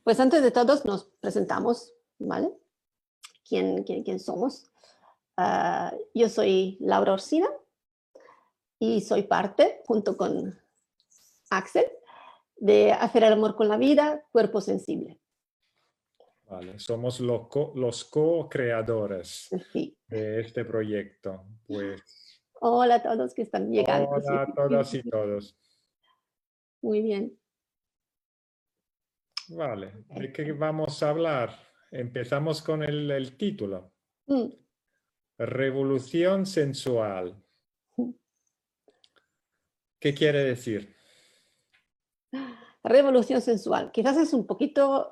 Pues antes de todos nos presentamos, ¿vale? ¿Quién somos? Yo soy Laura Orsina y soy parte, junto con Axel, de Hacer el amor con la vida, cuerpo sensible. Vale, somos los co-creadores Sí. de este proyecto. Pues, Hola a todos que están llegando. hola a todas y todos. Muy bien. Vale, ¿de qué vamos a hablar? Empezamos con el título. Mm. Revolución sensual. ¿Qué quiere decir? Revolución sensual. Quizás es un poquito,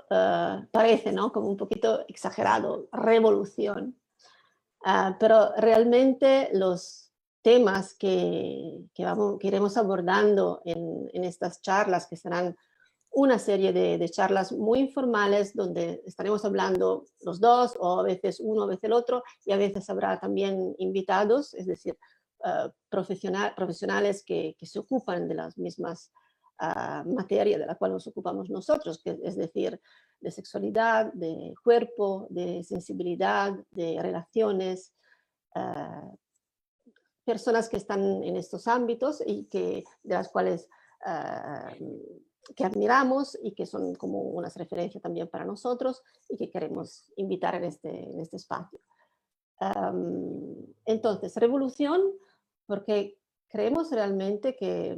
parece, ¿no? Como un poquito exagerado, revolución. Pero realmente los temas que iremos abordando en estas charlas, que serán una serie de charlas muy informales donde estaremos hablando los dos o a veces uno, a veces el otro, y a veces habrá también invitados, es decir, profesionales que se ocupan de las mismas materias de la cual nos ocupamos nosotros, que es decir, de sexualidad, de cuerpo, de sensibilidad, de relaciones, personas que están en estos ámbitos y de las cuales que admiramos y que son como unas referencias también para nosotros y que queremos invitar en este espacio. Entonces, revolución, porque creemos realmente que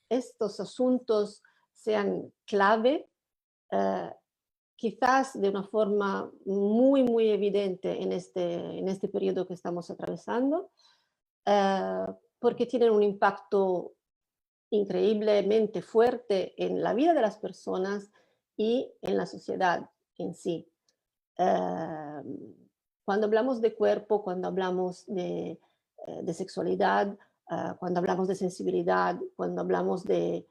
estos asuntos sean clave, uh, quizás de una forma muy evidente en este periodo que estamos atravesando, porque tienen un impacto increíblemente fuerte en la vida de las personas y en la sociedad en sí. Cuando hablamos de cuerpo, cuando hablamos de sexualidad, cuando hablamos de sensibilidad, cuando hablamos de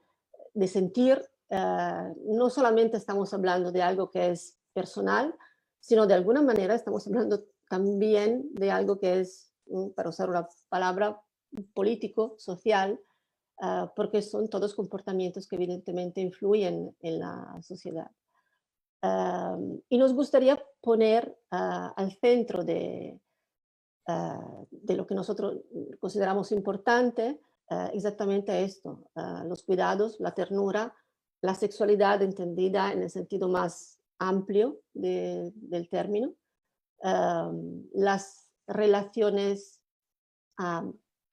sentir, no solamente estamos hablando de algo que es personal, sino de alguna manera estamos hablando también de algo que es, para usar una palabra, político, social, porque son todos comportamientos que evidentemente influyen en la sociedad. Y nos gustaría poner al centro de lo que nosotros consideramos importante exactamente esto, los cuidados, la ternura, la sexualidad entendida en el sentido más amplio del término, las relaciones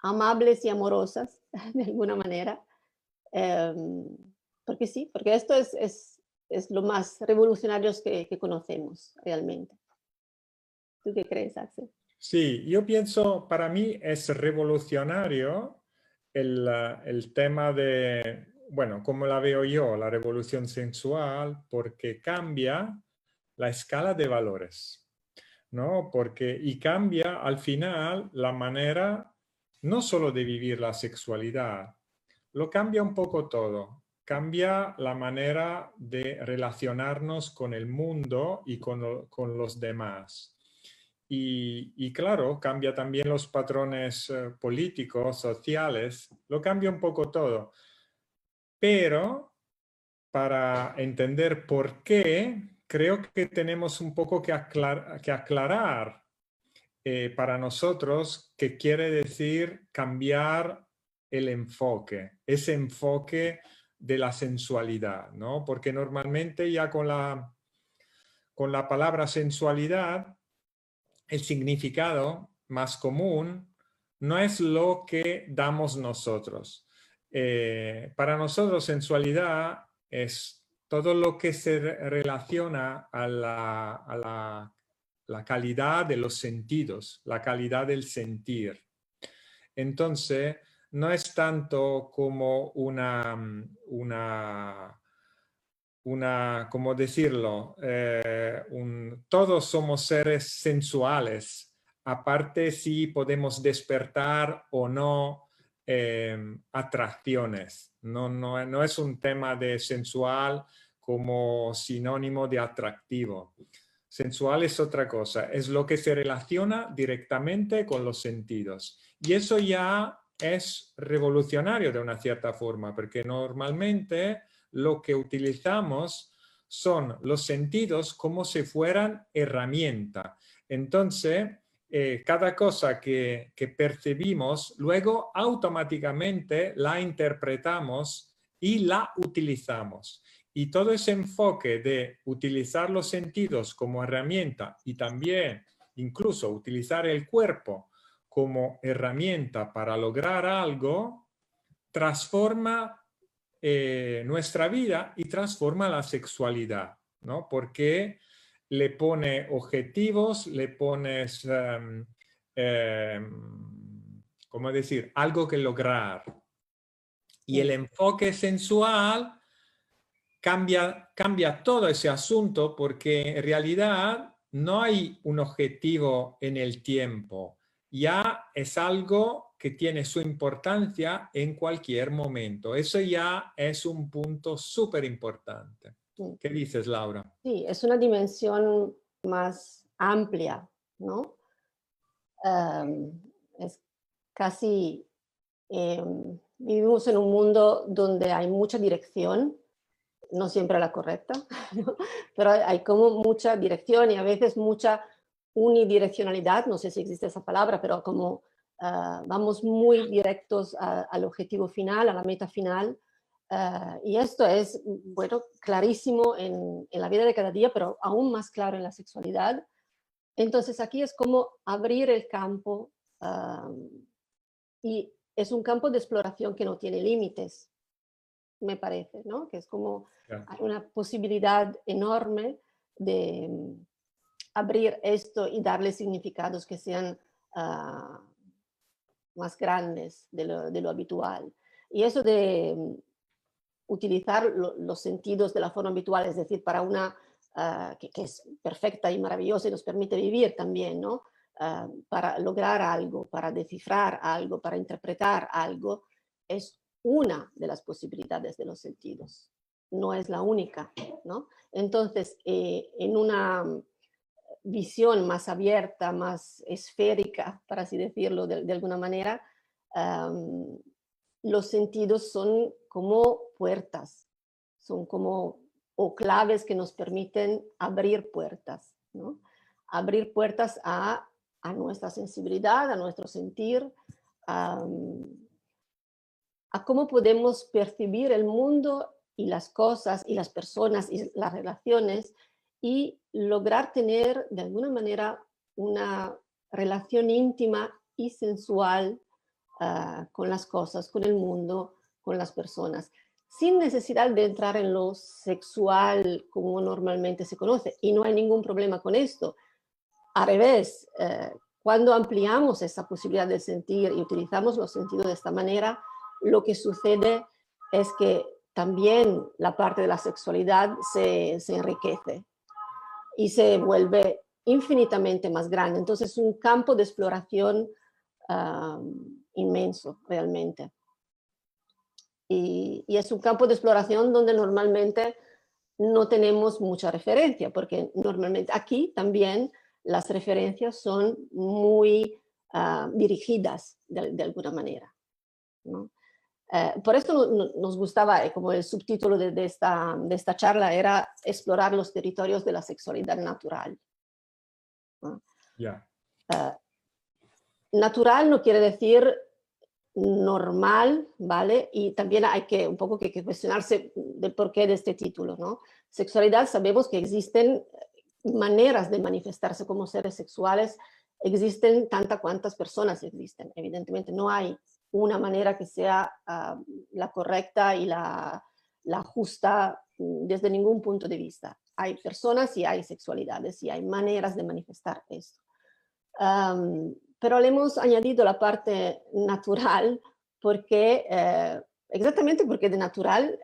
amables y amorosas, de alguna manera, porque sí, porque esto es lo más revolucionario que conocemos realmente. ¿Tú qué crees, Axel? Sí, yo pienso, para mí es revolucionario el tema de, bueno, como la veo yo, la revolución sensual, porque cambia la escala de valores, ¿no? Y cambia al final la manera no solo de vivir la sexualidad, lo cambia un poco todo. Cambia la manera de relacionarnos con el mundo y con los demás. Y claro, cambia también los patrones políticos, sociales, lo cambia un poco todo. Pero para entender por qué, creo que tenemos un poco que aclarar para nosotros qué quiere decir cambiar el enfoque, ese enfoque de la sensualidad, ¿no? Porque normalmente ya con la palabra sensualidad, el significado más común no es lo que damos nosotros. Para nosotros sensualidad es todo lo que se relaciona a la calidad de los sentidos, la calidad del sentir. Entonces, no es tanto como ¿cómo decirlo? Todos somos seres sensuales, aparte si podemos despertar o no atracciones. No es un tema de sensual como sinónimo de atractivo. Sensual es otra cosa, es lo que se relaciona directamente con los sentidos. Y eso ya es revolucionario de una cierta forma, porque normalmente lo que utilizamos son los sentidos como si fueran herramienta. Entonces, cada cosa que percibimos, luego automáticamente la interpretamos y la utilizamos. Y todo ese enfoque de utilizar los sentidos como herramienta y también incluso utilizar el cuerpo como herramienta para lograr algo, transforma nuestra vida y transforma la sexualidad, ¿no? Porque le pone objetivos, le pones, ¿cómo decir? Algo que lograr. Y el enfoque sensual cambia todo ese asunto porque en realidad no hay un objetivo en el tiempo. Ya es algo que tiene su importancia en cualquier momento. Eso ya es un punto súper importante. Sí. ¿Qué dices, Laura? Sí, es una dimensión más amplia, ¿no? Es casi, vivimos en un mundo donde hay mucha dirección, no siempre la correcta, ¿no? Pero hay como mucha dirección y a veces mucha unidireccionalidad, no sé si existe esa palabra, pero como vamos muy directos al objetivo final, a la meta final. Y esto es, bueno, clarísimo en la vida de cada día, pero aún más claro en la sexualidad. Entonces aquí es como abrir el campo y es un campo de exploración que no tiene límites, me parece, ¿no? Que es como Ya. hay una posibilidad enorme de abrir esto y darle significados que sean más grandes de lo habitual. Y eso de utilizar los sentidos de la forma habitual, es decir, para una que es perfecta y maravillosa y nos permite vivir también, ¿no? Para lograr algo, para descifrar algo, para interpretar algo, es una de las posibilidades de los sentidos, no es la única, ¿no? Entonces, en una visión más abierta, más esférica, para así decirlo de alguna manera, um, los sentidos son como puertas, son como o claves que nos permiten abrir puertas, ¿no? Abrir puertas a nuestra sensibilidad, a nuestro sentir, a cómo podemos percibir el mundo y las cosas y las personas y las relaciones y lograr tener de alguna manera una relación íntima y sensual con las cosas, con el mundo, con las personas, sin necesidad de entrar en lo sexual como normalmente se conoce. Y no hay ningún problema con esto. Al revés, cuando ampliamos esa posibilidad de sentir y utilizamos los sentidos de esta manera, lo que sucede es que también la parte de la sexualidad se enriquece y se vuelve infinitamente más grande. Entonces es un campo de exploración inmenso realmente. Y es un campo de exploración donde normalmente no tenemos mucha referencia, porque normalmente aquí también las referencias son muy dirigidas de alguna manera, ¿no? Por eso nos gustaba, como el subtítulo de esta charla era explorar los territorios de la sexualidad natural, ¿no? Ya. Natural no quiere decir normal, ¿vale? Y también hay que un poco que cuestionarse del porqué de este título, ¿no? Sexualidad, sabemos que existen maneras de manifestarse como seres sexuales, existen tantas cuantas personas existen, evidentemente no hay una manera que sea la correcta y la justa desde ningún punto de vista. Hay personas y hay sexualidades y hay maneras de manifestar esto. Pero le hemos añadido la parte natural porque, exactamente porque de natural,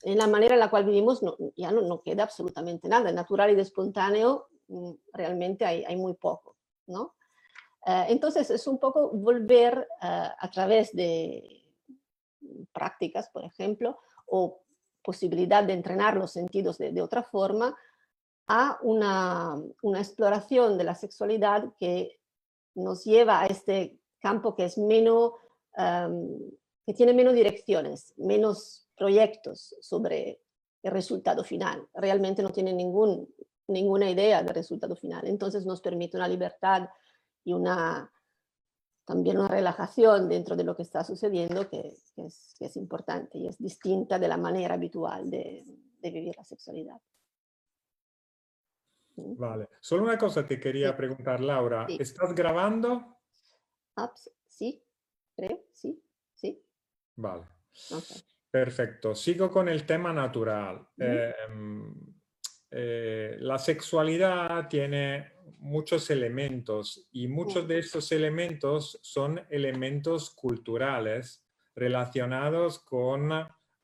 en la manera en la cual vivimos ya no queda absolutamente nada. Natural y de espontáneo realmente hay muy poco, ¿no? Entonces es un poco volver a través de prácticas, por ejemplo, o posibilidad de entrenar los sentidos de otra forma, a una exploración de la sexualidad que nos lleva a este campo que es menos, que tiene menos direcciones, menos proyectos sobre el resultado final. Realmente no tienen ninguna idea del resultado final. Entonces nos permite una libertad y también una relajación dentro de lo que está sucediendo que es importante y es distinta de la manera habitual de vivir la sexualidad. Vale. Solo una cosa te quería Sí, preguntar, Laura. sí. ¿Estás grabando? Sí, creo, sí, sí. Vale. Ok. Perfecto. Sigo con el tema natural. Ujú. La sexualidad tiene muchos elementos y muchos de estos elementos son elementos culturales relacionados con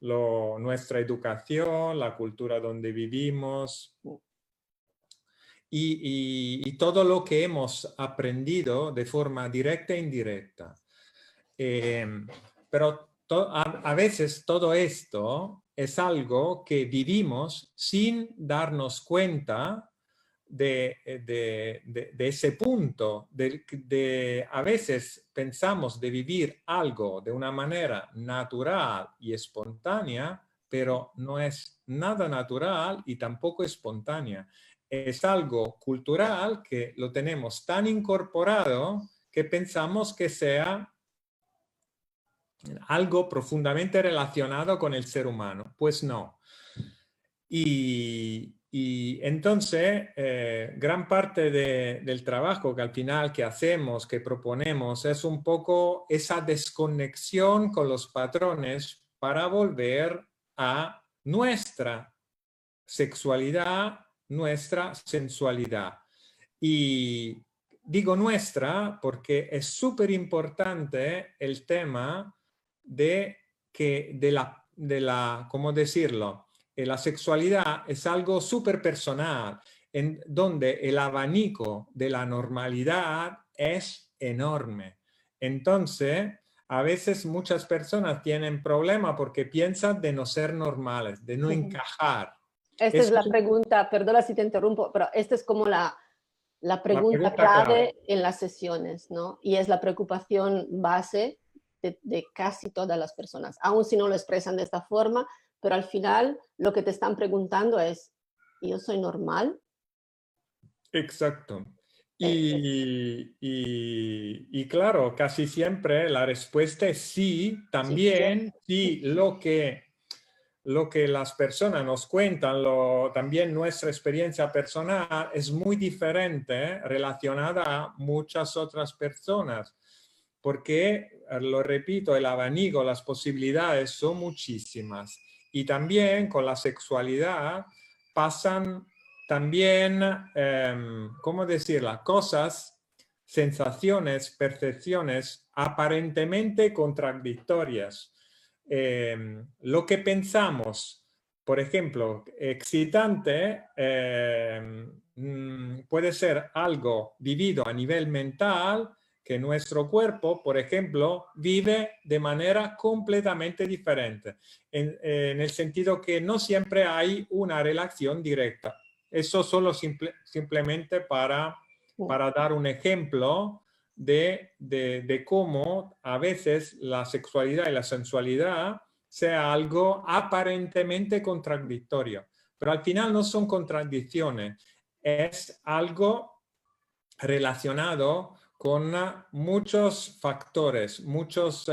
nuestra educación, la cultura donde vivimos y todo lo que hemos aprendido de forma directa e indirecta. Pero a veces todo esto es algo que vivimos sin darnos cuenta de ese punto, a veces pensamos de vivir algo de una manera natural y espontánea, pero no es nada natural y tampoco espontánea. Es algo cultural que lo tenemos tan incorporado que pensamos que sea algo profundamente relacionado con el ser humano. Pues no. Y entonces, gran parte del trabajo que al final que hacemos, que proponemos, es un poco esa desconexión con los patrones para volver a nuestra sexualidad, nuestra sensualidad. Y digo nuestra porque es súper importante el tema ¿cómo decirlo? La sexualidad es algo súper personal, en donde el abanico de la normalidad es enorme. Entonces, a veces muchas personas tienen problemas porque piensan de no ser normales, de no encajar. Esta es Es la pregunta, perdona si te interrumpo, pero esta es como la la pregunta pregunta clave. clave en las sesiones, ¿no? Y es la preocupación base de casi todas las personas, aun si no lo expresan de esta forma, pero al final lo que te están preguntando es, ¿yo soy normal? Exacto. Eh, Y claro, casi siempre la respuesta es sí, sí, también siempre. sí, lo que las personas nos cuentan, también nuestra experiencia personal es muy diferente relacionada a muchas otras personas, porque, lo repito, el abanico, las posibilidades son muchísimas. Y también con la sexualidad pasan también, ¿cómo decirla? Cosas, sensaciones, percepciones aparentemente contradictorias. Lo que pensamos, por ejemplo, excitante, puede ser algo vivido a nivel mental que nuestro cuerpo, por ejemplo, vive de manera completamente diferente, en el sentido que no siempre hay una relación directa. Eso solo simplemente para dar un ejemplo de cómo a veces la sexualidad y la sensualidad sea algo aparentemente contradictorio, pero al final no son contradicciones, es algo relacionado con muchos factores, muchos,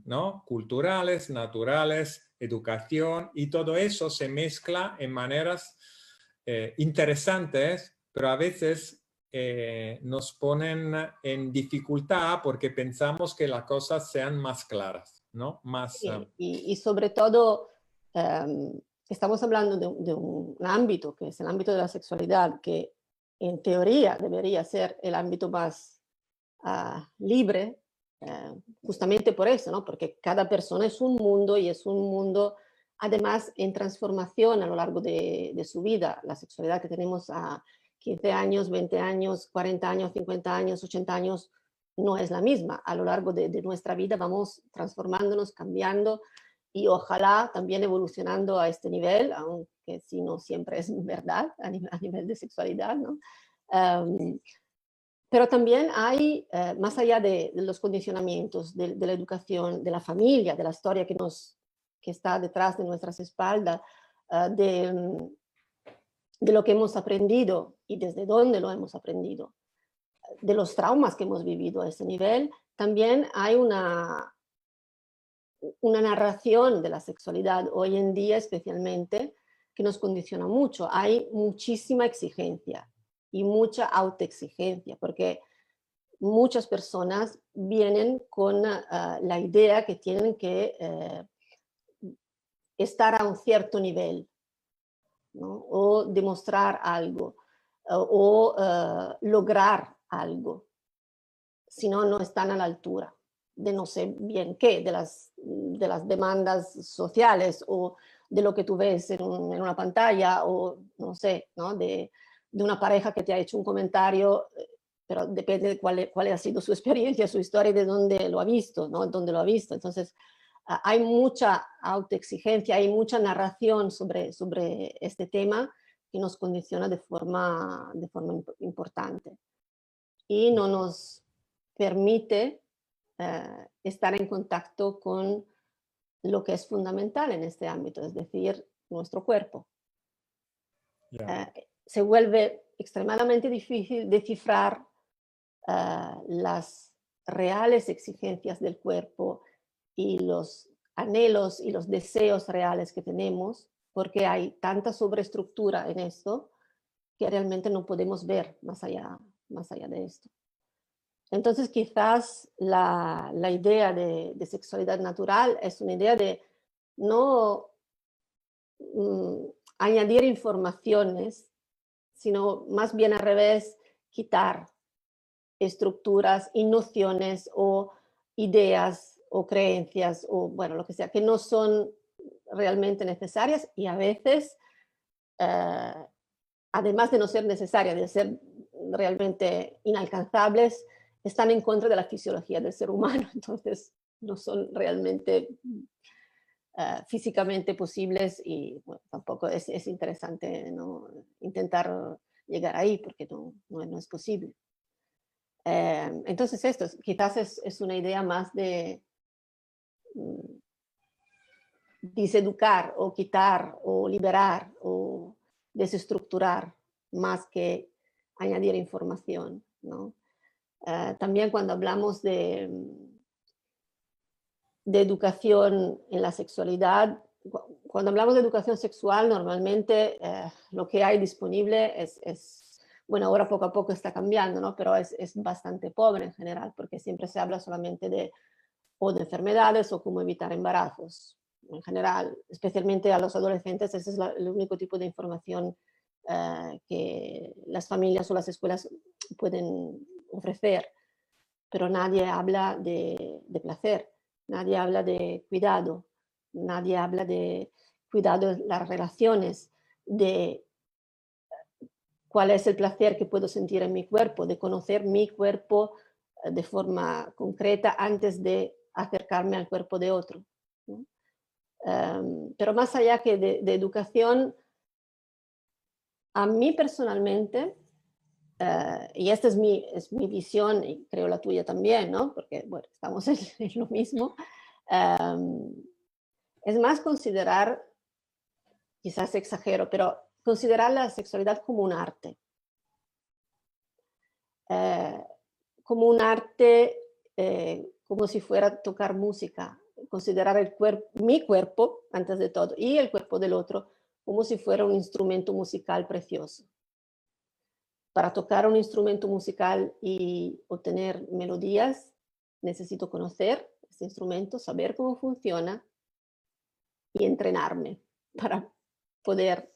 ¿no? Culturales, naturales, educación, y todo eso se mezcla en maneras interesantes, pero a veces nos ponen en dificultad porque pensamos que las cosas sean más claras, ¿no? Más... Sí, y sobre todo, estamos hablando de un ámbito que es el ámbito de la sexualidad, que en teoría debería ser el ámbito más libre, justamente por eso, ¿no? Porque cada persona es un mundo y es un mundo, además, en transformación a lo largo de su vida. La sexualidad que tenemos a 15 años, 20 años, 40 años, 50 años, 80 años, no es la misma. A lo largo de nuestra vida vamos transformándonos, cambiando y ojalá también evolucionando a este nivel, aunque si no siempre es verdad a nivel de sexualidad, ¿no? Um, pero también hay, más allá de los condicionamientos, de la educación, de la familia, de la historia que está detrás de nuestras espaldas, de lo que hemos aprendido y desde dónde lo hemos aprendido, de los traumas que hemos vivido a ese nivel, también hay una narración de la sexualidad hoy en día especialmente que nos condiciona mucho. Hay muchísima exigencia y mucha autoexigencia, porque muchas personas vienen con la idea que tienen que estar a un cierto nivel, ¿no? O demostrar algo, o lograr algo, si no, no están a la altura de no sé bien qué, de las demandas sociales o de lo que tú ves en una pantalla o no sé, ¿no? De una pareja que te ha hecho un comentario, pero depende de cuál ha sido su experiencia, su historia y de dónde lo ha visto, ¿no? Dónde lo ha visto. Entonces, hay mucha autoexigencia, hay mucha narración sobre este tema que nos condiciona de forma importante y no nos permite estar en contacto con lo que es fundamental en este ámbito, es decir, nuestro cuerpo. Ya. Se vuelve extremadamente difícil descifrar las reales exigencias del cuerpo y los anhelos y los deseos reales que tenemos, porque hay tanta sobreestructura en esto que realmente no podemos ver más allá de esto. Entonces, quizás la idea de sexualidad natural es una idea de no añadir informaciones, sino más bien al revés, quitar estructuras y nociones o ideas o creencias o, bueno, lo que sea, que no son realmente necesarias y a veces, además de no ser necesarias, de ser realmente inalcanzables, están en contra de la fisiología del ser humano, entonces no son realmente físicamente posibles y bueno, tampoco es interesante, ¿no? Intentar llegar ahí porque no es posible. Entonces esto quizás es una idea más de deseducar o quitar o liberar o desestructurar más que añadir información, ¿no? También cuando hablamos de educación en la sexualidad, cuando hablamos de educación sexual, normalmente lo que hay disponible bueno, ahora poco a poco está cambiando, ¿no? Pero es bastante pobre en general, porque siempre se habla solamente de enfermedades o cómo evitar embarazos. En general, especialmente a los adolescentes, ese es el único tipo de información que las familias o las escuelas pueden ofrecer. Pero nadie habla de placer, nadie habla de cuidado, nadie habla de cuidado de las relaciones, de cuál es el placer que puedo sentir en mi cuerpo, de conocer mi cuerpo de forma concreta antes de acercarme al cuerpo de otro, ¿no? Pero más allá que de educación, a mí personalmente, y esta es mi visión y creo la tuya también, ¿no? Porque, bueno, estamos en lo mismo, es más considerar, quizás exagero, pero considerar la sexualidad como un arte. Como un arte, como si fuera tocar música, considerar mi cuerpo, antes de todo, y el cuerpo del otro, como si fuera un instrumento musical precioso. Para tocar un instrumento musical y obtener melodías, necesito conocer este instrumento, saber cómo funciona y entrenarme para poder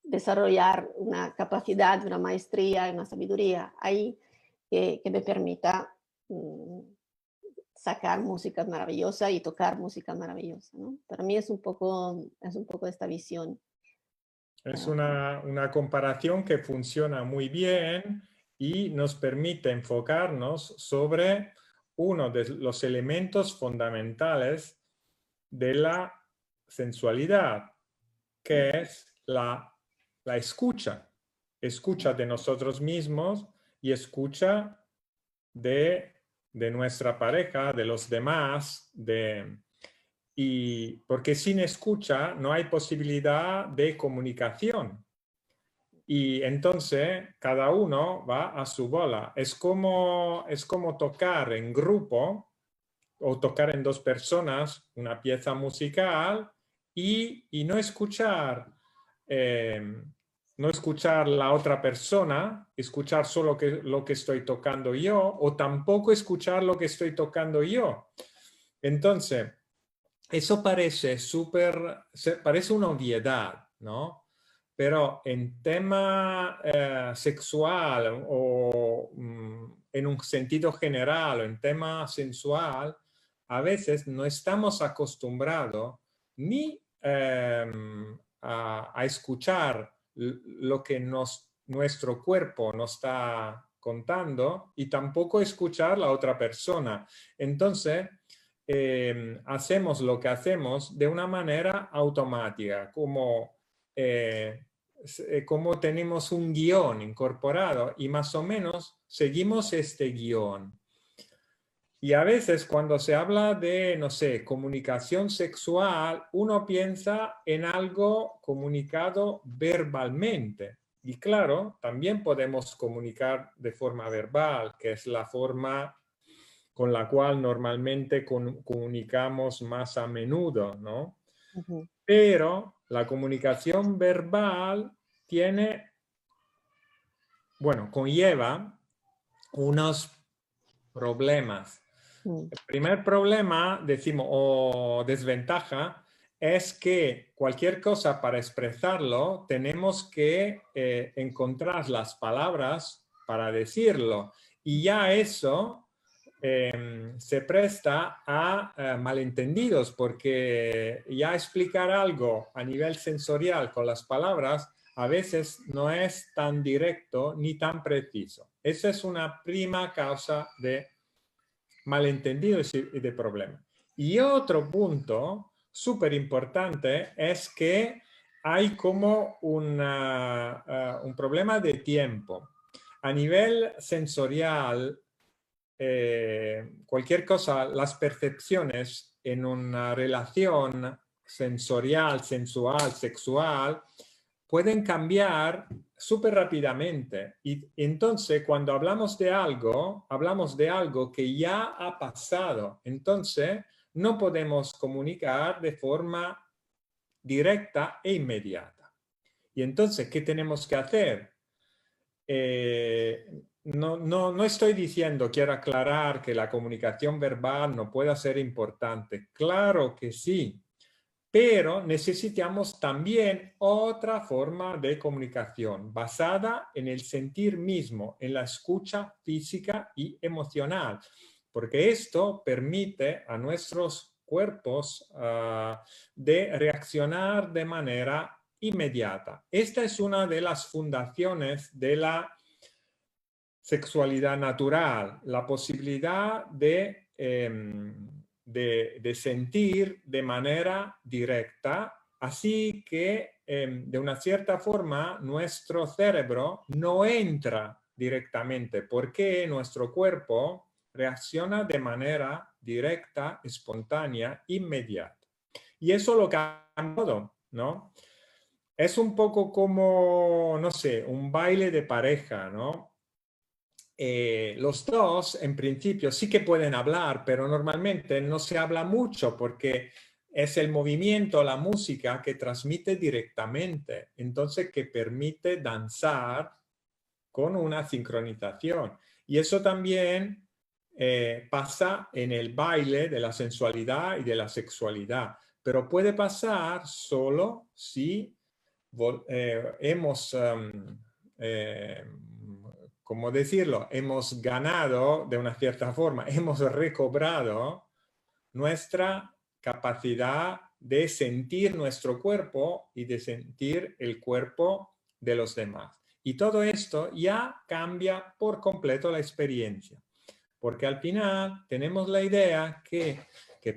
desarrollar una capacidad, una maestría, una sabiduría ahí que me permita sacar música maravillosa y tocar música maravillosa, ¿no? Para mí es un poco esta visión. Es una comparación que funciona muy bien y nos permite enfocarnos sobre uno de los elementos fundamentales de la sensualidad, que es la escucha. Escucha de nosotros mismos y escucha de nuestra pareja, de los demás, Y porque sin escucha no hay posibilidad de comunicación. Y entonces cada uno va a su bola. Es como tocar en grupo o tocar en dos personas una pieza musical y no escuchar, no escuchar la otra persona, escuchar solo lo que estoy tocando yo, o tampoco escuchar lo que estoy tocando yo. Entonces, eso parece una obviedad, ¿no? Pero en tema sexual o en un sentido general o en tema sensual, a veces no estamos acostumbrados ni a escuchar lo que nuestro cuerpo nos está contando y tampoco escuchar la otra persona. Entonces, hacemos lo que hacemos de una manera automática, como tenemos un guión incorporado y más o menos seguimos este guión. Y a veces cuando se habla de, no sé, comunicación sexual, uno piensa en algo comunicado verbalmente. Y claro, también podemos comunicar de forma verbal, que es la forma con la cual normalmente comunicamos más a menudo, ¿no? Ujú. Pero la comunicación verbal conlleva unos problemas. Mm. El primer problema, decimos, o desventaja, es que cualquier cosa para expresarlo tenemos que encontrar las palabras para decirlo. Y ya eso se presta a malentendidos, porque ya explicar algo a nivel sensorial con las palabras a veces no es tan directo ni tan preciso. Esa es una prima causa de malentendidos y de problemas. Y otro punto súper importante es que hay como un problema de tiempo. A nivel sensorial, cualquier cosa, las percepciones en una relación sensorial, sensual, sexual, pueden cambiar súper rápidamente. Y entonces, cuando hablamos de algo que ya ha pasado. Entonces, no podemos comunicar de forma directa e inmediata. Y entonces, ¿qué tenemos que hacer? No estoy diciendo, quiero aclarar que la comunicación verbal no pueda ser importante. Claro que sí, pero necesitamos también otra forma de comunicación basada en el sentir mismo, en la escucha física y emocional, porque esto permite a nuestros cuerpos de reaccionar de manera inmediata. Esta es una de las fundaciones de la sexualidad natural, la posibilidad de sentir de manera directa, así que de una cierta forma nuestro cerebro no entra directamente porque nuestro cuerpo reacciona de manera directa, espontánea, inmediata. Y eso lo cambia todo, ¿no? Es un poco como, no sé, un baile de pareja, ¿no? Los dos, en principio, sí que pueden hablar, pero normalmente no se habla mucho porque es el movimiento, la música que transmite directamente, entonces que permite danzar con una sincronización. Y eso también pasa en el baile de la sensualidad y de la sexualidad, pero puede pasar solo si hemos... ¿cómo decirlo? Hemos ganado de una cierta forma, hemos recobrado nuestra capacidad de sentir nuestro cuerpo y de sentir el cuerpo de los demás. Y todo esto ya cambia por completo la experiencia, porque al final tenemos la idea que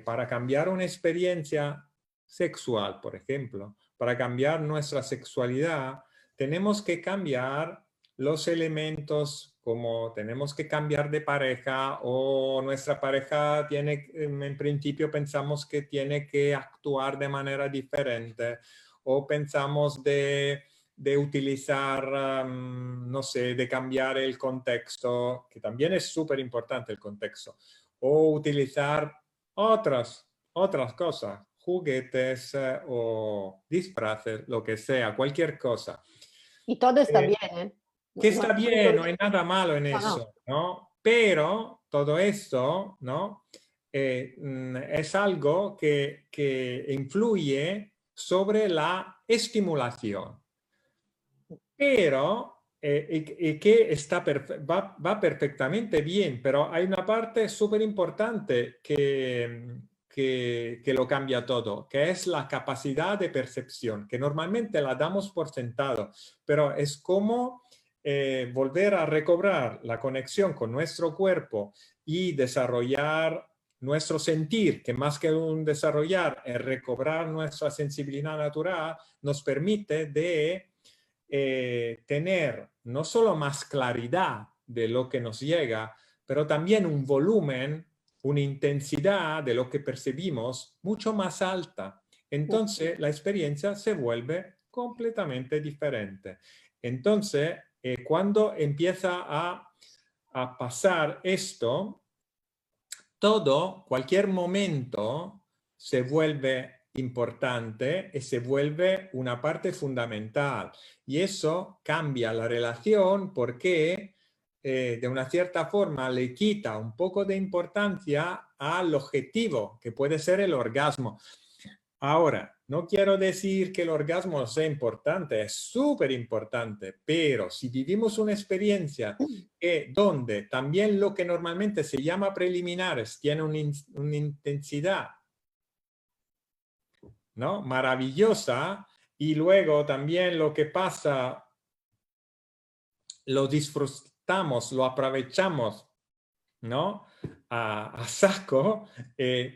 para cambiar una experiencia sexual, por ejemplo, para cambiar nuestra sexualidad, tenemos que cambiar los elementos como tenemos que cambiar de pareja o nuestra pareja tiene, en principio pensamos que tiene que actuar de manera diferente o pensamos de utilizar, no sé, de cambiar el contexto, que también es súper importante el contexto, o utilizar otras cosas, juguetes o disfraces, lo que sea, cualquier cosa. Y todo está Eh, bien, ¿eh? que No, está bien, no hay nada malo en no, no. eso, ¿no? Pero todo esto, ¿no? Es algo que influye sobre la estimulación, pero y que va perfectamente bien, pero hay una parte súper importante que lo cambia todo, que es la capacidad de percepción, que normalmente la damos por sentado, pero es como volver a recobrar la conexión con nuestro cuerpo y desarrollar nuestro sentir, que más que un desarrollar, es recobrar nuestra sensibilidad natural, nos permite de tener no solo más claridad de lo que nos llega, pero también un volumen, una intensidad de lo que percibimos mucho más alta. Entonces la experiencia se vuelve completamente diferente. Entonces, cuando empieza a pasar esto, todo, cualquier momento se vuelve importante y se vuelve una parte fundamental. Y eso cambia la relación porque de una cierta forma le quita un poco de importancia al objetivo, que puede ser el orgasmo. Ahora, no quiero decir que el orgasmo no sea importante, es súper importante, pero si vivimos una experiencia donde también lo que normalmente se llama preliminares tiene una intensidad, ¿no? Maravillosa, y luego también lo que pasa, lo disfrutamos, lo aprovechamos, ¿no? A saco,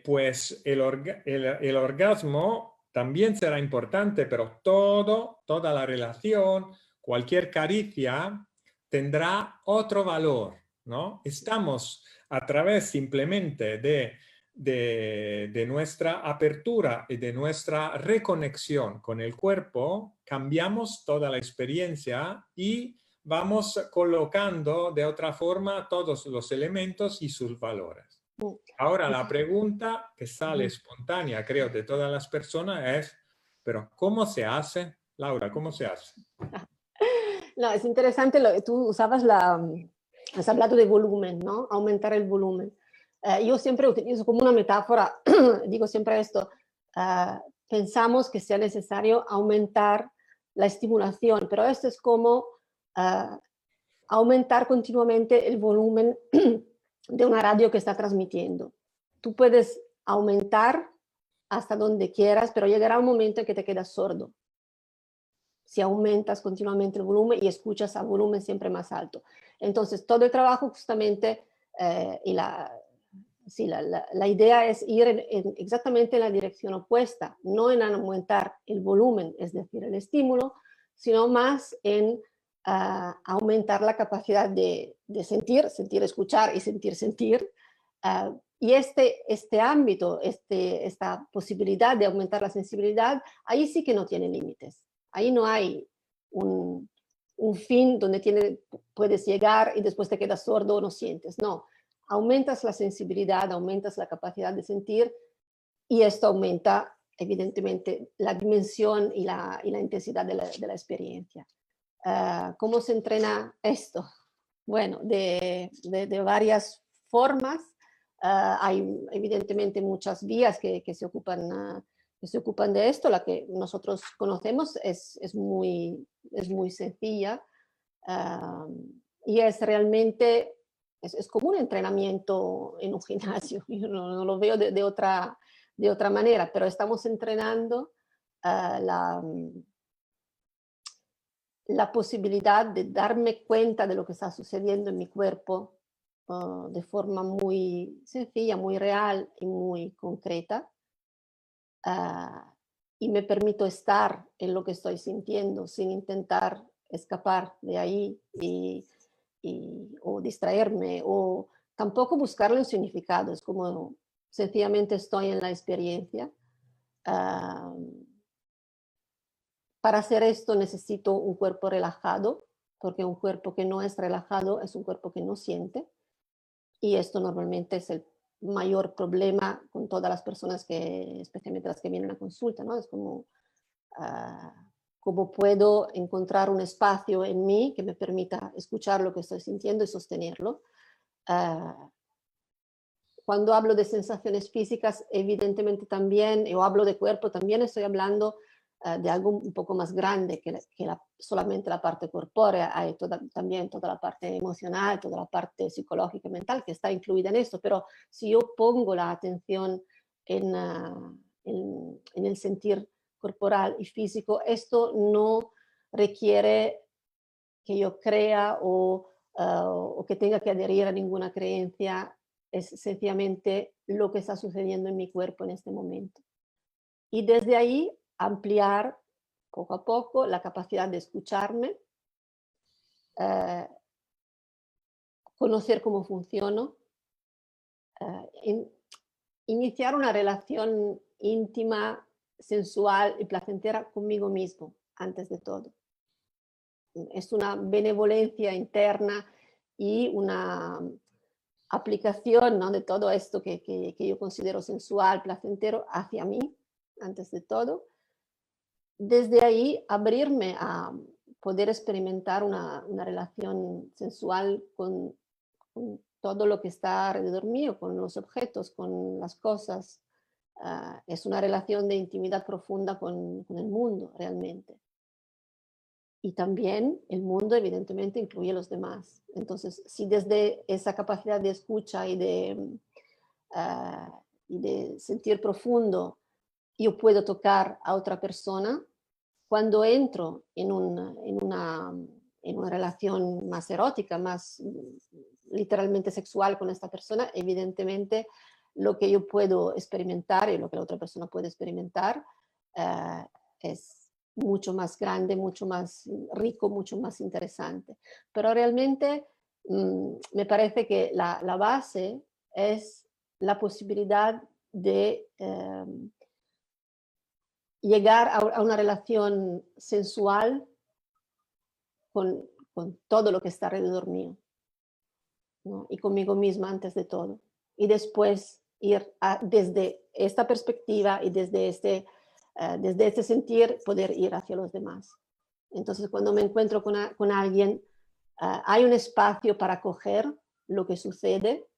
pues el orgasmo también será importante, pero toda la relación, cualquier caricia tendrá otro valor, ¿no? Estamos a través simplemente de nuestra apertura y de nuestra reconexión con el cuerpo, cambiamos toda la experiencia y vamos colocando de otra forma todos los elementos y sus valores. Ahora, la pregunta que sale espontánea, creo, de todas las personas es, pero ¿cómo se hace? Laura, ¿cómo se hace? No, es interesante, tú usabas has hablado de volumen, ¿no? Aumentar el volumen. Yo siempre utilizo como una metáfora, digo siempre esto, pensamos que sea necesario aumentar la estimulación, pero esto es como aumentar continuamente el volumen de una radio que está transmitiendo. Tú puedes aumentar hasta donde quieras, pero llegará un momento en que te quedas sordo si aumentas continuamente el volumen y escuchas a volumen siempre más alto. Entonces, todo el trabajo justamente y la idea es ir exactamente en la dirección opuesta, no en aumentar el volumen, es decir, el estímulo, sino más en aumentar la capacidad de sentir, escuchar y sentir. Y este ámbito, esta posibilidad de aumentar la sensibilidad, ahí sí que no tiene límites. Ahí no hay un fin donde puedes llegar y después te quedas sordo o no sientes. No, aumentas la sensibilidad, aumentas la capacidad de sentir y esto aumenta evidentemente la dimensión y la intensidad de la experiencia. ¿Cómo se entrena esto? Bueno, de varias formas. Hay evidentemente muchas vías que se ocupan de esto. La que nosotros conocemos es muy sencilla y es realmente, es como un entrenamiento en un gimnasio. Yo no lo veo de otra manera, pero estamos entrenando la posibilidad de darme cuenta de lo que está sucediendo en mi cuerpo de forma muy sencilla, muy real y muy concreta. Y me permito estar en lo que estoy sintiendo sin intentar escapar de ahí o distraerme, o tampoco buscarle un significado, es como sencillamente estoy en la experiencia. Ah, para hacer esto necesito un cuerpo relajado, porque un cuerpo que no es relajado es un cuerpo que no siente, y esto normalmente es el mayor problema con todas las personas que, especialmente las que vienen a consulta, ¿no? Es como, ah, cómo puedo encontrar un espacio en mí que me permita escuchar lo que estoy sintiendo y sostenerlo. Ah, cuando hablo de sensaciones físicas, evidentemente también, o hablo de cuerpo, también estoy hablando de algo un poco más grande solamente la parte corpórea. Hay también toda la parte emocional, toda la parte psicológica y mental que está incluida en esto, pero si yo pongo la atención en el sentir corporal y físico, esto no requiere que yo crea o que tenga que adherir a ninguna creencia, es sencillamente lo que está sucediendo en mi cuerpo en este momento. Y desde ahí ampliar poco a poco la capacidad de escucharme, eh, conocer cómo funciono, iniciar una relación íntima, sensual y placentera conmigo mismo, antes de todo. Es una benevolencia interna y una aplicación, ¿no?, de todo esto que yo considero sensual, placentero, hacia mí, antes de todo. Desde ahí abrirme a poder experimentar una relación sensual con todo lo que está alrededor mío, con los objetos, con las cosas. Es una relación de intimidad profunda con el mundo, realmente. Y también el mundo, evidentemente, incluye a los demás. Entonces, si desde esa capacidad de escucha y de sentir profundo yo puedo tocar a otra persona, cuando entro en una relación más erótica, más literalmente sexual con esta persona, evidentemente lo que yo puedo experimentar y lo que la otra persona puede experimentar eh, es mucho más grande, mucho más rico, mucho más interesante. Pero realmente me parece que la base es la posibilidad de llegar a una relación sensual con, con todo lo que está alrededor mío, ¿no? Y conmigo misma antes de todo. Y después desde esta perspectiva y desde este sentir, poder ir hacia los demás. Entonces, cuando me encuentro con alguien, hay un espacio para acoger lo que sucede,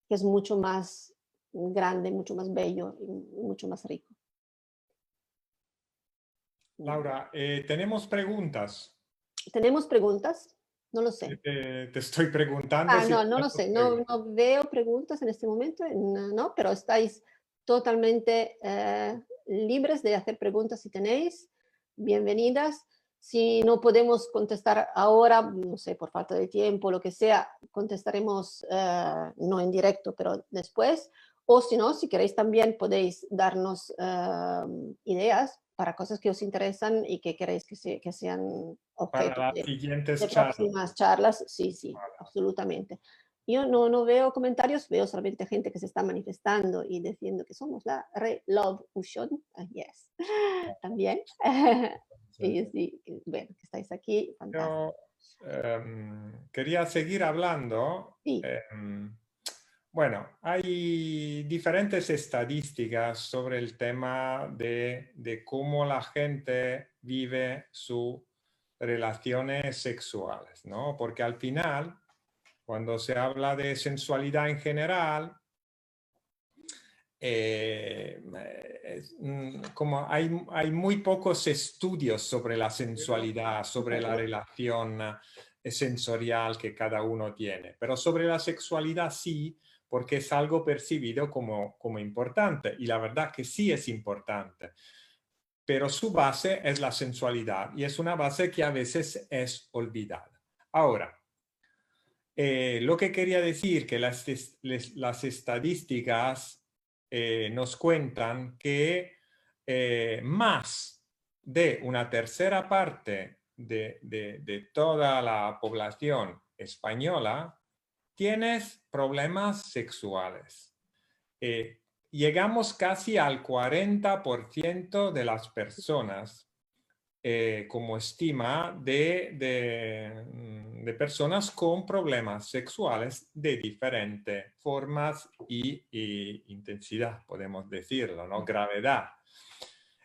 que es mucho más grande, mucho más bello y mucho más rico. Laura, tenemos preguntas. ¿Tenemos preguntas? No lo sé. Te estoy preguntando si No, no lo tenemos sé. No, preguntas. no veo preguntas en este momento, no, pero estáis totalmente libres de hacer preguntas si tenéis. Bienvenidas. Si no podemos contestar ahora, no sé, por falta de tiempo, lo que sea, contestaremos no en directo, pero después. O si no, si queréis también podéis darnos ideas para cosas que os interesan y que queréis que sean Para objeto las siguientes de charlas. próximas charlas. Sí, sí, Vale. absolutamente. Yo no veo comentarios, veo solamente gente que se está manifestando y diciendo que somos la Love Fusion. Yes, también. Y sí, bueno, que estáis aquí, fantástico. Yo quería seguir hablando. Sí, Bueno, hay diferentes estadísticas sobre el tema de cómo la gente vive sus relaciones sexuales, ¿no? Porque al final, cuando se habla de sensualidad en general, como hay muy pocos estudios sobre la sensualidad, sobre la relación sensorial que cada uno tiene, pero sobre la sexualidad sí, porque es algo percibido como importante, y la verdad que sí es importante, pero su base es la sensualidad y es una base que a veces es olvidada. Ahora, lo que quería decir que las estadísticas nos cuentan que más de una tercera parte de toda la población española, tienes problemas sexuales. Llegamos casi al 40% de las personas, como estima, de personas con problemas sexuales de diferentes formas y intensidad, podemos decirlo, ¿no? Gravedad.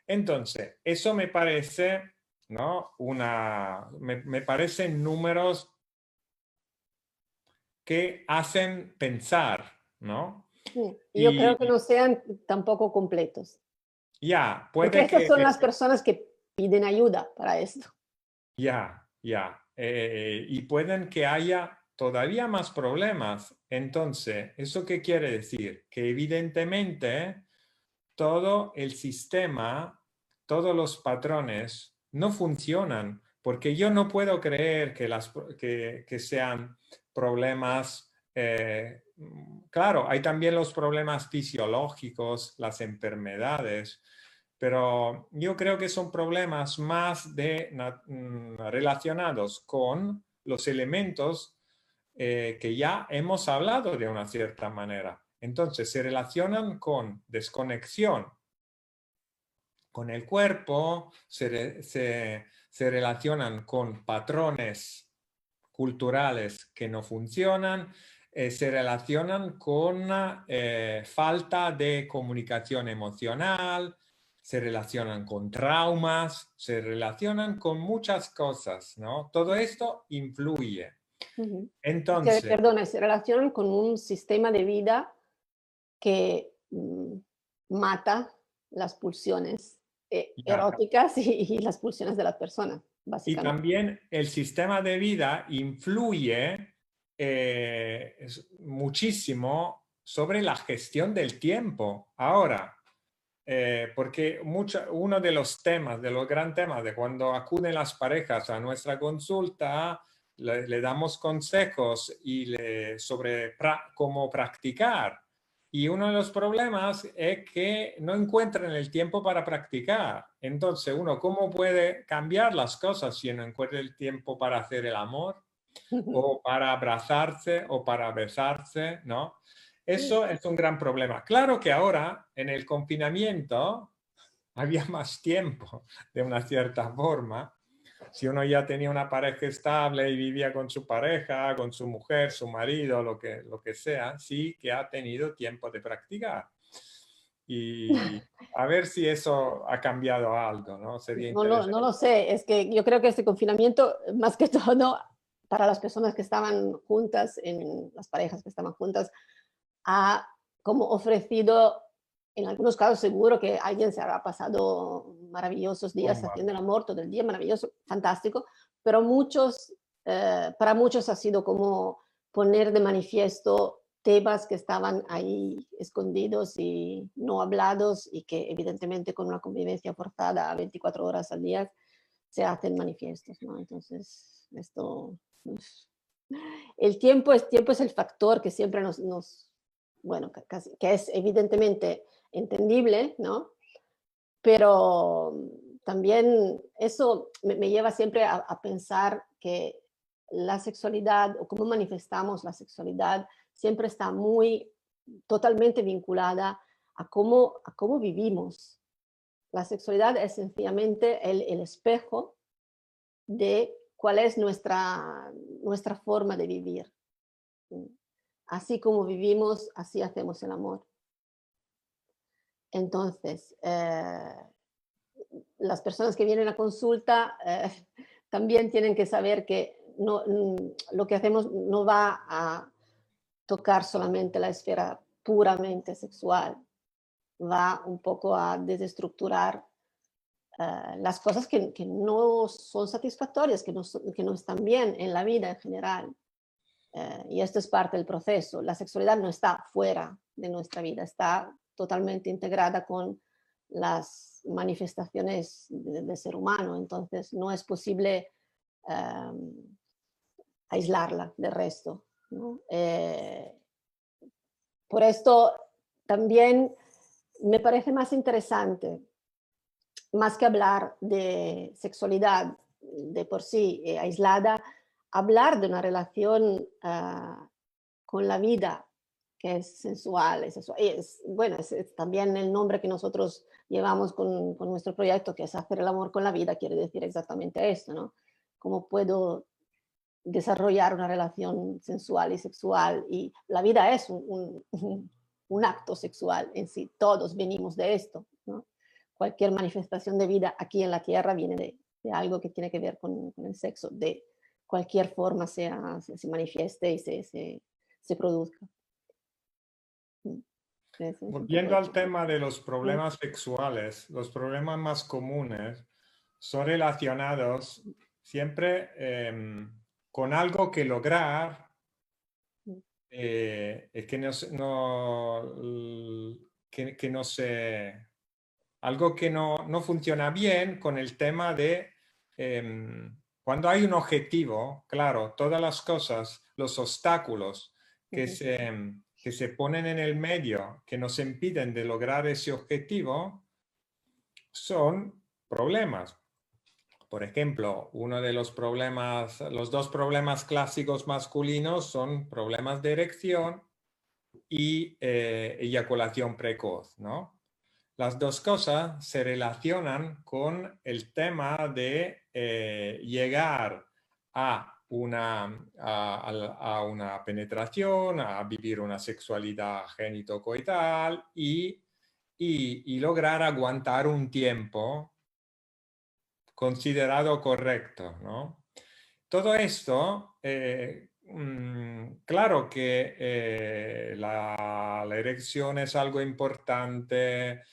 Entonces, eso me parece, ¿no? Me parecen números que hacen pensar, ¿no? Sí. Yo creo que Y no sean tampoco completos, ya, porque puede estas que, son las personas que piden ayuda para esto. ya, y pueden que haya todavía más problemas. Entonces, ¿eso qué quiere decir? Que evidentemente todo el sistema, todos los patrones no funcionan, porque yo no puedo creer que sean problemas. Claro, hay también los problemas fisiológicos, las enfermedades, pero yo creo que son problemas más relacionados con los elementos que ya hemos hablado de una cierta manera. Entonces, se relacionan con desconexión con el cuerpo, se relacionan con patrones culturales que no funcionan, se relacionan con falta de comunicación emocional, se relacionan con traumas, se relacionan con muchas cosas, ¿no? Todo esto influye. Ujú. Entonces, Perdona, se relacionan con un sistema de vida que mata las pulsiones ya, eróticas y las pulsiones de las personas, y básicamente. también el sistema de vida influye muchísimo sobre la gestión del tiempo. Ahora, porque uno de los temas, de los grandes temas de cuando acuden las parejas a nuestra consulta, le damos consejos sobre cómo practicar. Y uno de los problemas es que no encuentran el tiempo para practicar. Entonces, uno, ¿cómo puede cambiar las cosas si no encuentra el tiempo para hacer el amor? O para abrazarse o para besarse, ¿no? Sí. Eso es un gran problema. Claro que ahora, en el confinamiento, había más tiempo, de una cierta forma. Si uno ya tenía una pareja estable y vivía con su pareja, con su mujer, su marido, lo que sea, sí que ha tenido tiempo de practicar. Y a ver si eso ha cambiado algo, ¿no? Sería No interesante. lo sé, es que yo creo que este confinamiento, más que todo, para las personas que estaban juntas, en las parejas que estaban juntas, ha como ofrecido, en algunos casos seguro que alguien se habrá pasado maravillosos días Bomba. haciendo el amor todo el día, maravilloso, fantástico, pero para muchos ha sido como poner de manifiesto temas que estaban ahí escondidos y no hablados y que evidentemente con una convivencia forzada a 24 horas al día se hacen manifiestos, ¿no? Entonces, esto, tiempo es el factor que siempre bueno, que es evidentemente entendible, ¿no? Pero también eso me lleva siempre a pensar que la sexualidad o cómo manifestamos la sexualidad siempre está muy totalmente vinculada a cómo vivimos. La sexualidad es sencillamente el espejo de cuál es nuestra forma de vivir. Así como vivimos, así hacemos el amor. Entonces, las personas que vienen a consulta también tienen que saber que lo que hacemos no va a tocar solamente la esfera puramente sexual, va un poco a desestructurar las cosas que no son satisfactorias, que no están bien en la vida en general. Y esto es parte del proceso. La sexualidad no está fuera de nuestra vida, está totalmente integrada con las manifestaciones del ser humano, entonces no es posible aislarla del resto, ¿no? Por esto también me parece más interesante, más que hablar de sexualidad de por sí aislada, hablar de una relación con la vida que es sensual, bueno, es también el nombre que nosotros llevamos con nuestro proyecto, que es hacer el amor con la vida, quiere decir exactamente esto, ¿no? ¿Cómo puedo desarrollar una relación sensual y sexual? Y la vida es un acto sexual en sí, todos venimos de esto, ¿no? Cualquier manifestación de vida aquí en la Tierra viene de algo que tiene que ver con el sexo, de cualquier forma se manifieste y se produzca. Volviendo al tema de los problemas sexuales, los problemas más comunes son relacionados siempre con algo que lograr que no se, algo que no funciona bien con el tema de cuando hay un objetivo, claro, todas las cosas, los obstáculos que se ponen en el medio, que nos impiden de lograr ese objetivo, son problemas. Por ejemplo, uno de los problemas, los dos problemas clásicos masculinos son problemas de erección y eyaculación precoz, ¿no? Las dos cosas se relacionan con el tema de llegar a una penetración, a vivir una sexualidad genitocoital y lograr aguantar un tiempo considerado correcto, ¿no? Todo esto, claro que la erección es algo importante,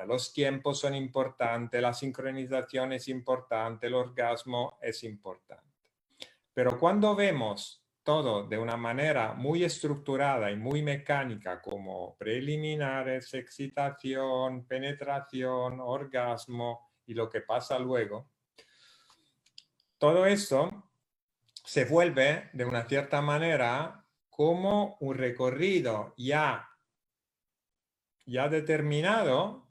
los tiempos son importantes, la sincronización es importante, el orgasmo es importante. Pero cuando vemos todo de una manera muy estructurada y muy mecánica, como preliminares, excitación, penetración, orgasmo y lo que pasa luego, todo eso se vuelve de una cierta manera como un recorrido ya determinado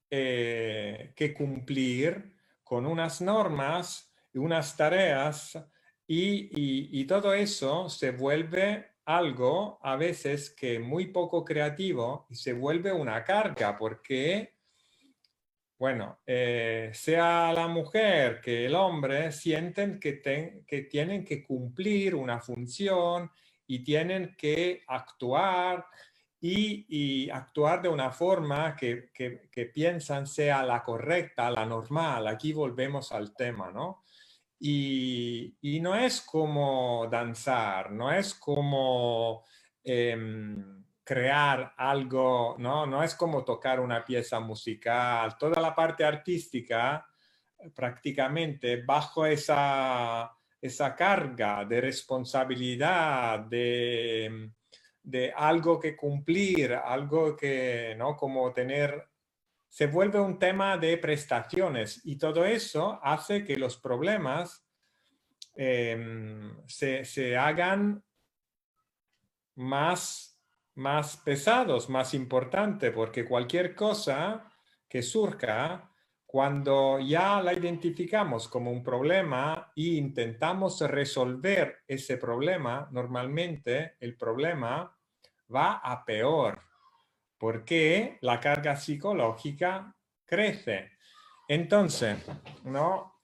que cumplir con unas normas y unas tareas y todo eso se vuelve algo a veces que muy poco creativo y se vuelve una carga porque, bueno, sea la mujer que el hombre sienten que tienen que cumplir una función y tienen que actuar y actuar de una forma que piensan sea la correcta, la normal. Aquí volvemos al tema, ¿no? Y no es como danzar, no es como crear algo, ¿no? No es como tocar una pieza musical. Toda la parte artística, prácticamente bajo esa carga de responsabilidad, de algo que cumplir, algo que, ¿no? Como tener, se vuelve un tema de prestaciones y todo eso hace que los problemas se hagan más pesados, más importantes, porque cualquier cosa que surja, cuando ya la identificamos como un problema e intentamos resolver ese problema, normalmente el problema va a peor, porque la carga psicológica crece. Entonces, ¿no?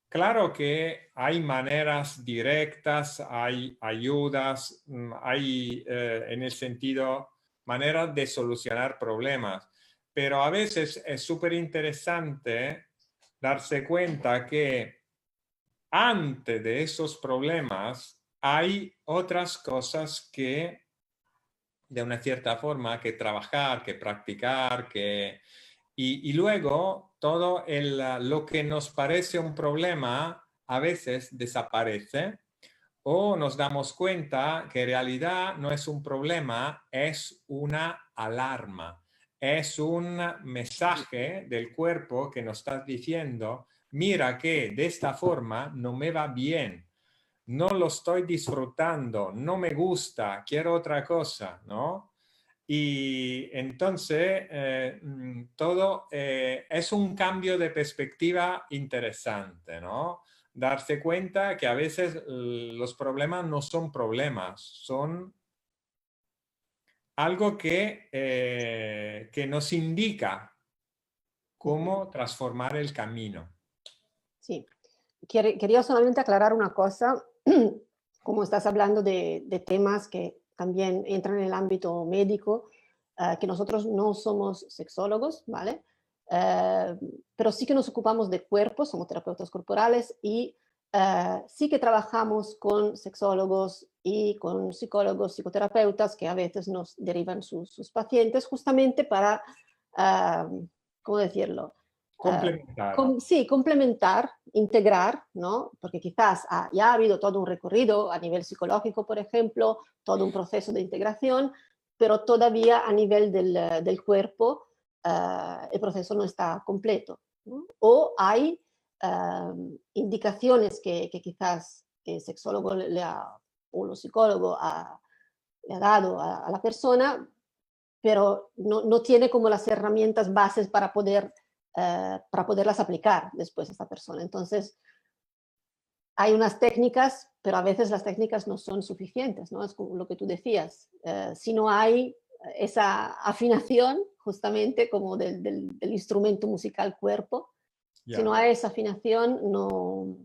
Claro que hay maneras directas, hay ayudas, hay en el sentido maneras de solucionar problemas, pero a veces es súper interesante darse cuenta que antes de esos problemas hay otras cosas que de una cierta forma que trabajar, que practicar, y luego todo lo que nos parece un problema a veces desaparece o nos damos cuenta que en realidad no es un problema, es una alarma, es un mensaje del cuerpo que nos está diciendo, mira que de esta forma no me va bien, no lo estoy disfrutando, no me gusta, quiero otra cosa, ¿no? Y entonces todo es un cambio de perspectiva interesante, ¿no? Darse cuenta que a veces los problemas no son problemas, son algo que nos indica cómo transformar el camino. Sí. Quería solamente aclarar una cosa, como estás hablando de temas que también entran en el ámbito médico, que nosotros no somos sexólogos, ¿vale? Eh, pero sí que nos ocupamos de cuerpos, somos terapeutas corporales y sí que trabajamos con sexólogos y con psicólogos, psicoterapeutas que a veces nos derivan sus pacientes justamente para, ¿cómo decirlo? Complementar. Sí, complementar, integrar, ¿no? Porque quizás ya ha habido todo un recorrido a nivel psicológico, por ejemplo, todo un proceso de integración, pero todavía a nivel del cuerpo el proceso no está completo, ¿no? O hay indicaciones que quizás el sexólogo o el psicólogo le ha dado a la persona, pero no tiene como las herramientas bases para poderlas aplicar después a esta persona. Entonces, hay unas técnicas, pero a veces las técnicas no son suficientes, ¿no? Es como lo que tú decías. Si no hay esa afinación, justamente como del instrumento musical cuerpo, si no Ya. hay esa afinación, no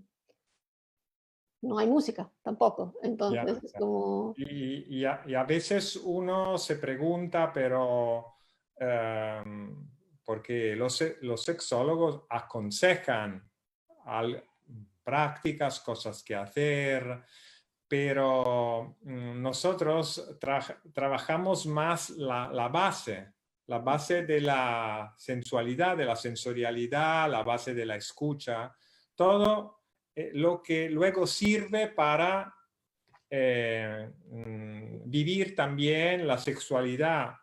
hay música tampoco. Ya, Entonces, es ya. como... Y a veces uno se pregunta, pero porque los sexólogos aconsejan prácticas, cosas que hacer, pero nosotros trabajamos más la base de la sensualidad, de la sensorialidad, la base de la escucha, todo lo que luego sirve para vivir también la sexualidad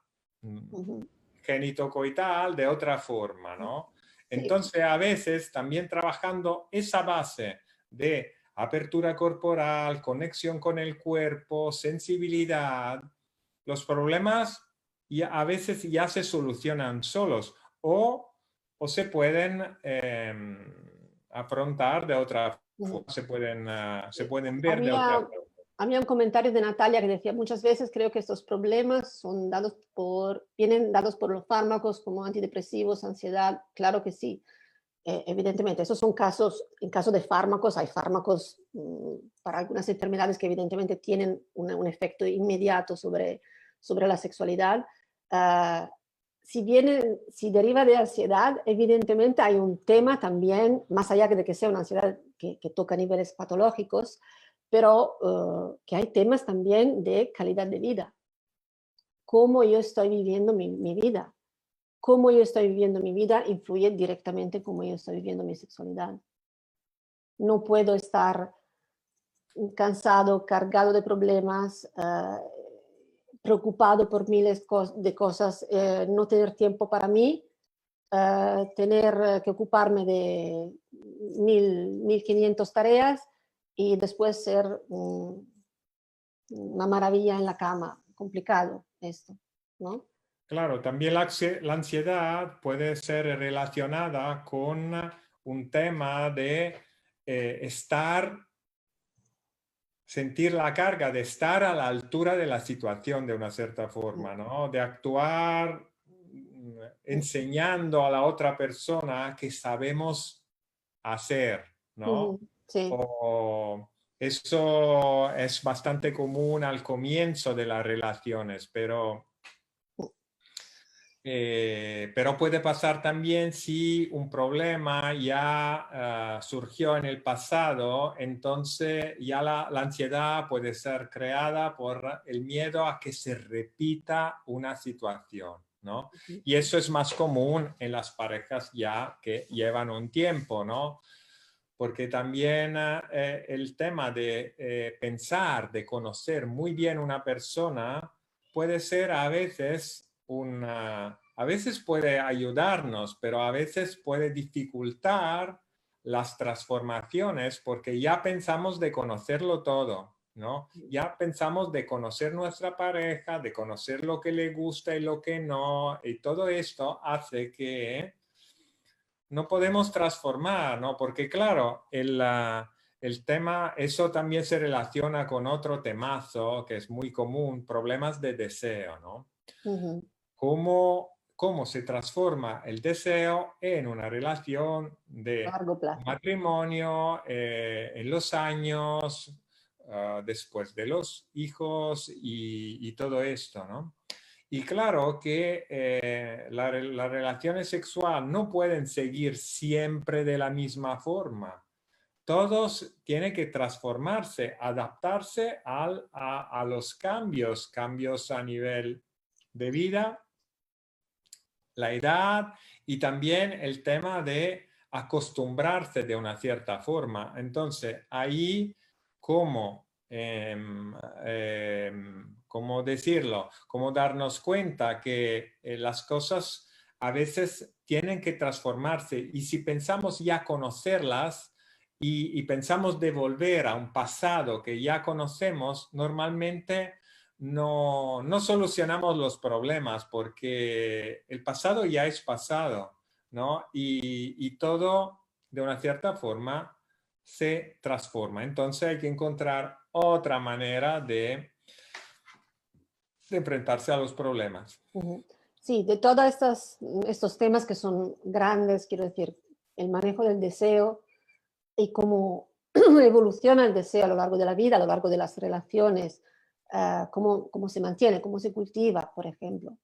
Uh-huh. genitocoital de otra forma, ¿no? Sí. Entonces, a veces también trabajando esa base de apertura corporal, conexión con el cuerpo, sensibilidad, los problemas a veces ya se solucionan solos o se pueden afrontar de otra Uh-huh. forma, se Sí. pueden ver de otra Había, forma. había un comentario de Natalia que decía, muchas veces creo que estos problemas vienen dados por los fármacos como antidepresivos, ansiedad. Claro que sí, evidentemente. Esos son casos, en caso de fármacos, hay fármacos para algunas enfermedades que evidentemente tienen un efecto inmediato sobre la sexualidad. Ah, si deriva de ansiedad, evidentemente hay un tema también, más allá de que sea una ansiedad que toca niveles patológicos, pero que hay temas también de calidad de vida. Cómo yo estoy viviendo mi vida. Cómo yo estoy viviendo mi vida influye directamente en cómo yo estoy viviendo mi sexualidad. No puedo estar cansado, cargado de problemas, preocupado por miles de cosas, no tener tiempo para mí, tener que ocuparme de 1500 tareas y después ser una maravilla en la cama. Complicado esto, ¿no? Claro, también la ansiedad puede ser relacionada con un tema de sentir la carga, de estar a la altura de la situación de una cierta forma, ¿no? De actuar enseñando a la otra persona que sabemos hacer, ¿no? Sí. O eso es bastante común al comienzo de las relaciones, pero puede pasar también si un problema ya surgió en el pasado, entonces ya la ansiedad puede ser creada por el miedo a que se repita una situación, ¿no? Y eso es más común en las parejas ya que llevan un tiempo, ¿no? Porque también el tema de pensar, de conocer muy bien una persona, puede ser a veces puede ayudarnos, pero a veces puede dificultar las transformaciones porque ya pensamos de conocerlo todo, ¿no? Ya pensamos de conocer nuestra pareja, de conocer lo que le gusta y lo que no, y todo esto hace que no podemos transformar, ¿no? Porque claro, el tema, eso también se relaciona con otro temazo que es muy común, problemas de deseo, ¿no? Ujú. Cómo se transforma el deseo en una relación A de largo plazo. matrimonio en los años, después de los hijos y todo esto, ¿no? Y claro que las relaciones sexuales no pueden seguir siempre de la misma forma. Todos tienen que transformarse, adaptarse a los cambios a nivel de vida, la edad y también el tema de acostumbrarse de una cierta forma. Entonces, ahí, ¿cómo, cómo decirlo? Cómo darnos cuenta que las cosas a veces tienen que transformarse y si pensamos ya conocerlas y pensamos de volver a un pasado que ya conocemos, normalmente no solucionamos los problemas porque el pasado ya es pasado, ¿no? Y todo de una cierta forma se transforma. Entonces hay que encontrar otra manera de enfrentarse a los problemas. Ujú. Sí, de todos estos temas que son grandes, quiero decir, el manejo del deseo y cómo evoluciona el deseo a lo largo de la vida, a lo largo de las relaciones, cómo se mantiene, cómo se cultiva, por ejemplo,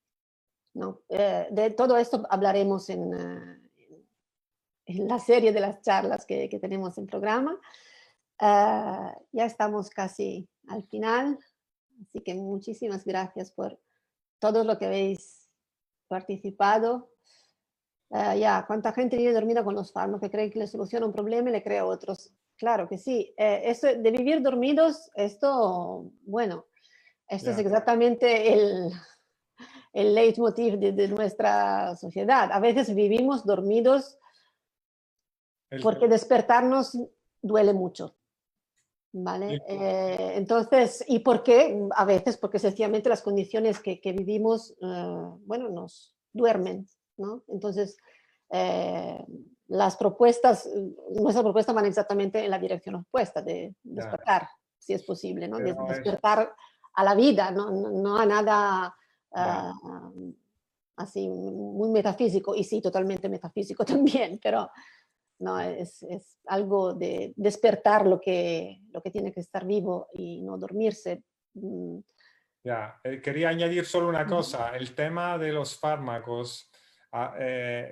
¿no? De todo esto hablaremos en la serie de las charlas que tenemos en programa. Ya estamos casi al final, así que muchísimas gracias por todo lo que habéis participado. Ya, ¿cuánta gente vive dormida con los fármacos que creen que le soluciona un problema y le crea otros? Claro que sí. Eso de vivir dormidos, esto, bueno, esto es Ya. exactamente el leitmotiv de nuestra sociedad. A veces vivimos dormidos El- porque despertarnos duele mucho. ¿Vale? el- Entonces, ¿y por qué? A veces porque sencillamente las condiciones que vivimos, bueno, nos duermen, ¿no? Entonces, eh, las propuestas, nuestras propuestas van exactamente en la dirección opuesta, de ya. despertar, si es posible, ¿no? Pero Despertar a la vida, no a nada ya. así muy metafísico, y sí, totalmente metafísico también, pero no, es algo de despertar lo que tiene que estar vivo y no dormirse. Mm, Ya, quería añadir solo una ujú, cosa. El tema de los fármacos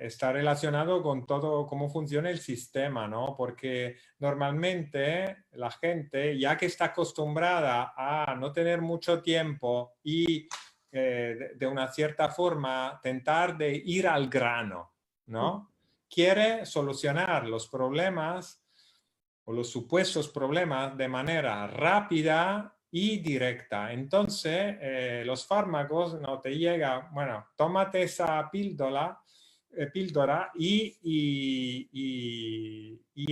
está relacionado con todo cómo funciona el sistema, ¿no? Porque normalmente la gente, ya que está acostumbrada a no tener mucho tiempo y de una cierta forma tentar de ir al grano, ujú, ¿no? Quiere solucionar los problemas o los supuestos problemas de manera rápida y directa. Entonces, los fármacos no te llegan, bueno, tómate esa píldora y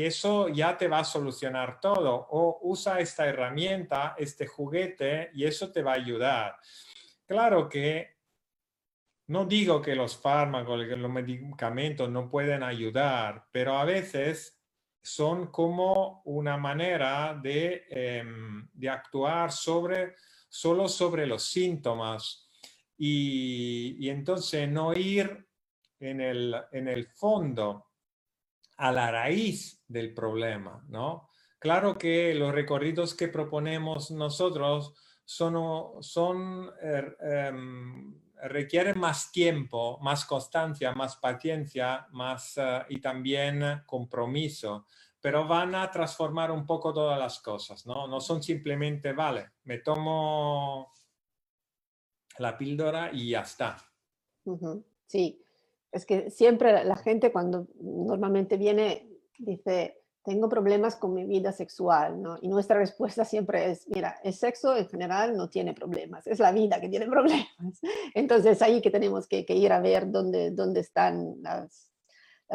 eso ya te va a solucionar todo. O usa esta herramienta, este juguete, y eso te va a ayudar. Claro que no digo que los fármacos, que los medicamentos no pueden ayudar, pero a veces son como una manera de actuar solo sobre los síntomas y entonces no ir en el fondo a la raíz del problema, ¿no? Claro que los recorridos que proponemos nosotros requieren más tiempo, más constancia, más paciencia, y también compromiso, pero van a transformar un poco todas las cosas, ¿no? No son simplemente, vale, me tomo la píldora y ya está. ujú. Sí, es que siempre la gente cuando normalmente viene dice, tengo problemas con mi vida sexual, ¿no? Y nuestra respuesta siempre es, mira, el sexo en general no tiene problemas, es la vida que tiene problemas. Entonces ahí que tenemos que ir a ver dónde están las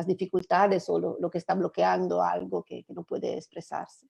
dificultades o lo que está bloqueando algo que no puede expresarse.